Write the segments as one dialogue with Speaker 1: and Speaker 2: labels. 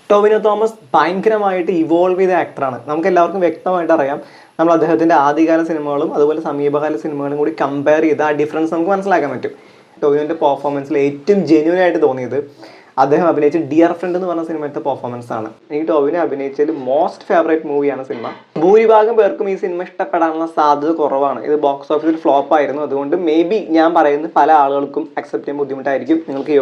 Speaker 1: ടോവിനോ തോമസ് ഭയങ്കരമായിട്ട് ഇവോൾവ് ചെയ്ത ആക്ടറാണ്. നമുക്ക് എല്ലാവർക്കും വ്യക്തമായിട്ട് അറിയാം. നമ്മൾ അദ്ദേഹത്തിൻ്റെ ആദ്യകാല സിനിമകളും അതുപോലെ സമീപകാല സിനിമകളും കൂടി കമ്പയർ ചെയ്ത് ആ ഡിഫറൻസ് നമുക്ക് മനസ്സിലാക്കാൻ പറ്റും. ടോവിനോൻ്റെ പെർഫോമൻസിൽ ഏറ്റവും ജെന്യൂൻ ആയിട്ട് തോന്നിയത് അദ്ദേഹം അഭിനയിച്ച ഡിയർ ഫ്രണ്ട് എന്ന് പറഞ്ഞ സിനിമത്തെ പെർഫോമൻസ് ആണ്. എനിക്ക് ടോവിനോ അഭിനയിച്ചതിൽ മോസ്റ്റ് ഫേവറേറ്റ് മൂവിയാണ് സിനിമ. ഭൂരിഭാഗം പേർക്കും ഈ സിനിമ ഇഷ്ടപ്പെടാനുള്ള സാധ്യത കുറവാണ്. ഇത് ബോക്സ് ഓഫീസിൽ ഫ്ലോപ്പ് ആയിരുന്നു. അതുകൊണ്ട് മേ ബി ഞാൻ പറയുന്നത് പല ആളുകൾക്കും അക്സെപ്റ്റ് ചെയ്യാൻ ബുദ്ധിമുട്ടായിരിക്കും. നിങ്ങൾക്ക്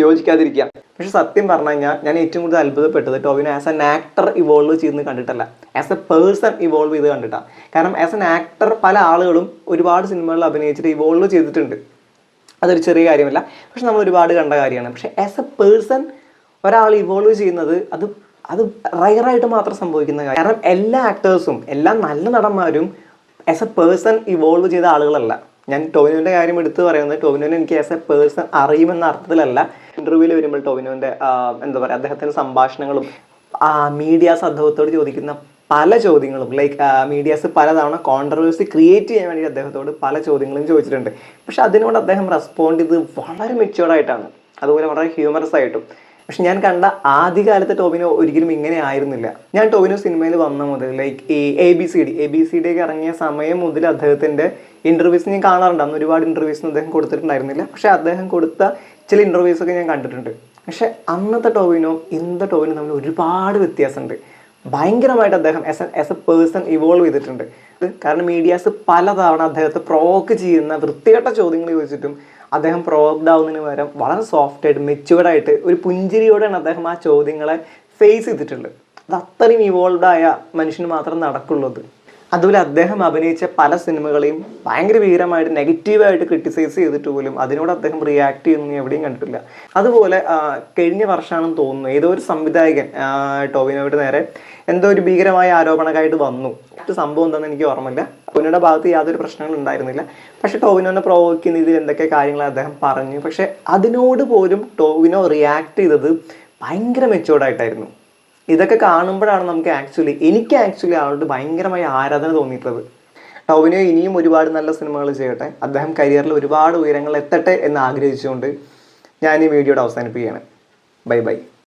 Speaker 1: യോജിക്കാതിരിക്കാം. പക്ഷെ സത്യം പറഞ്ഞു കഴിഞ്ഞാൽ ഞാൻ ഏറ്റവും കൂടുതൽ അത്ഭുതപ്പെട്ടത് Tovino as an actor evolve ചെയ്ത് കണ്ടിട്ടല്ല, ആസ് എ പേഴ്സൺ ഇവോൾവ് ചെയ്ത് കണ്ടിട്ടാണ്. കാരണം ആസ് എൻ ആക്ടർ പല ആളുകളും ഒരുപാട് സിനിമകളിൽ അഭിനയിച്ചിട്ട് ഇവോൾവ് ചെയ്തിട്ടുണ്ട്, അതൊരു ചെറിയ കാര്യമല്ല. പക്ഷെ നമ്മൾ ഒരുപാട് കണ്ട കാര്യമാണ്. പക്ഷെ ആസ് എ പേഴ്സൺ ഒരാൾ ഇവോൾവ് ചെയ്യുന്നത് അത് റയറായിട്ട് മാത്രം സംഭവിക്കുന്ന കാര്യം. കാരണം എല്ലാ ആക്ടേഴ്സും എല്ലാ നല്ല നടന്മാരും ആസ് എ പേഴ്സൺ ഇവോൾവ് ചെയ്ത ആളുകളല്ല. ഞാൻ ടോവിനോൻ്റെ കാര്യം എടുത്ത് പറയുന്നത് ടോവിനോനെ എനിക്ക് ആസ് എ പേഴ്സൺ അറിയുമെന്ന അർത്ഥത്തിലല്ല. ഇൻ്റർവ്യൂവിൽ വരുമ്പോൾ ടോവിനോൻ്റെ എന്താ പറയുക, അദ്ദേഹത്തിൻ്റെ സംഭാഷണങ്ങളും മീഡിയാസ് അദ്ദേഹത്തോട് ചോദിക്കുന്ന പല ചോദ്യങ്ങളും മീഡിയാസ് പലതവണ കോൺട്രവേഴ്സി ക്രിയേറ്റ് ചെയ്യാൻ വേണ്ടി അദ്ദേഹത്തോട് പല ചോദ്യങ്ങളും ചോദിച്ചിട്ടുണ്ട്. പക്ഷെ അതിനോട് അദ്ദേഹം റെസ്പോണ്ട് ചെയ്ത് വളരെ മെച്യൂർഡായിട്ടാണ്, അതുപോലെ വളരെ ഹ്യൂമറസ് ആയിട്ടും. പക്ഷെ ഞാൻ കണ്ട ആദ്യകാലത്തെ ടോവിനോ ഒരിക്കലും ഇങ്ങനെ ആയിരുന്നില്ല. ഞാൻ ടോവിനോ സിനിമയിൽ വന്ന മുതൽ ഈ എ ബി സി ഡി ഒക്കെ ഇറങ്ങിയ സമയം മുതൽ അദ്ദേഹത്തിൻ്റെ ഇൻ്റർവ്യൂസ് ഞാൻ കാണാറുണ്ട്. അന്ന് ഒരുപാട് ഇൻ്റർവ്യൂസ് അദ്ദേഹം കൊടുത്തിട്ടുണ്ടായിരുന്നില്ല. പക്ഷെ അദ്ദേഹം കൊടുത്ത ചില ഇൻ്റർവ്യൂസൊക്കെ ഞാൻ കണ്ടിട്ടുണ്ട്. പക്ഷെ അന്നത്തെ ടോവിനോ ഇന്നത്തെ ടോവിനോ തമ്മിൽ ഒരുപാട് വ്യത്യാസമുണ്ട്. ഭയങ്കരമായിട്ട് അദ്ദേഹം ആസ് എ പേഴ്സൺ ഇവോൾവ് ചെയ്തിട്ടുണ്ട്. കാരണം മീഡിയാസ് പലതവണ അദ്ദേഹത്തെ പ്രൊവോക്ക് ചെയ്യുന്ന വൃത്തികെട്ട ചോദ്യങ്ങൾ ചോദിച്ചിട്ടും അദ്ദേഹം പ്രൊവോക്ഡ് ആവുന്നതിന് പകരം വളരെ സോഫ്റ്റായിട്ട് മെച്യൂർഡായിട്ട് ഒരു പുഞ്ചിരിയോടെയാണ് അദ്ദേഹം ആ ചോദ്യങ്ങളെ ഫേസ് ചെയ്തിട്ടുള്ളത്. അത് അത്രയും ഇവോൾവ് ആയ മനുഷ്യന് മാത്രം നടക്കുള്ളത്. അതുപോലെ അദ്ദേഹം അഭിനയിച്ച പല സിനിമകളെയും ഭയങ്കര ഭീകരമായിട്ട് നെഗറ്റീവായിട്ട് ക്രിട്ടിസൈസ് ചെയ്തിട്ട് പോലും അതിനോട് അദ്ദേഹം റിയാക്ട് ചെയ്യുന്നൊന്നും എവിടെയും കണ്ടിട്ടില്ല. അതുപോലെ കഴിഞ്ഞ വർഷമാണെന്ന് തോന്നുന്നു ഏതോ ഒരു സംവിധായകൻ ടോവിനോയുടെ നേരെ എന്തോ ഒരു ഭീകരമായ ആരോപണമായിട്ട് വന്നു. സംഭവം എന്താണെന്ന് എനിക്ക് ഓർമ്മയില്ല. ടോവിനോയുടെ ഭാഗത്ത് യാതൊരു പ്രശ്നങ്ങളും ഉണ്ടായിരുന്നില്ല. പക്ഷെ ടോവിനോനെ പ്രൊവോക്ക് ചെയ്യുന്ന ഇതിൽ എന്തൊക്കെ കാര്യങ്ങൾ അദ്ദേഹം പറഞ്ഞു. പക്ഷെ അതിനോട് പോലും ടോവിനോ റിയാക്ട് ചെയ്തത് ഭയങ്കര മെച്യൂർഡായിട്ടായിരുന്നു. ഇതൊക്കെ കാണുമ്പോഴാണ് എനിക്ക് ആക്ച്വലി ആളോട് ഭയങ്കരമായ ആരാധന തോന്നിയിട്ടുള്ളത്. ടോവിനോ ഇനിയും ഒരുപാട് നല്ല സിനിമകൾ ചെയ്യട്ടെ, അദ്ദേഹം കരിയറിൽ ഒരുപാട് ഉയരങ്ങൾ എത്തട്ടെ എന്ന് ആഗ്രഹിച്ചുകൊണ്ട് ഞാൻ ഈ വീഡിയോയുടെ അവസാനിപ്പിക്കുകയാണ്. Bye bye.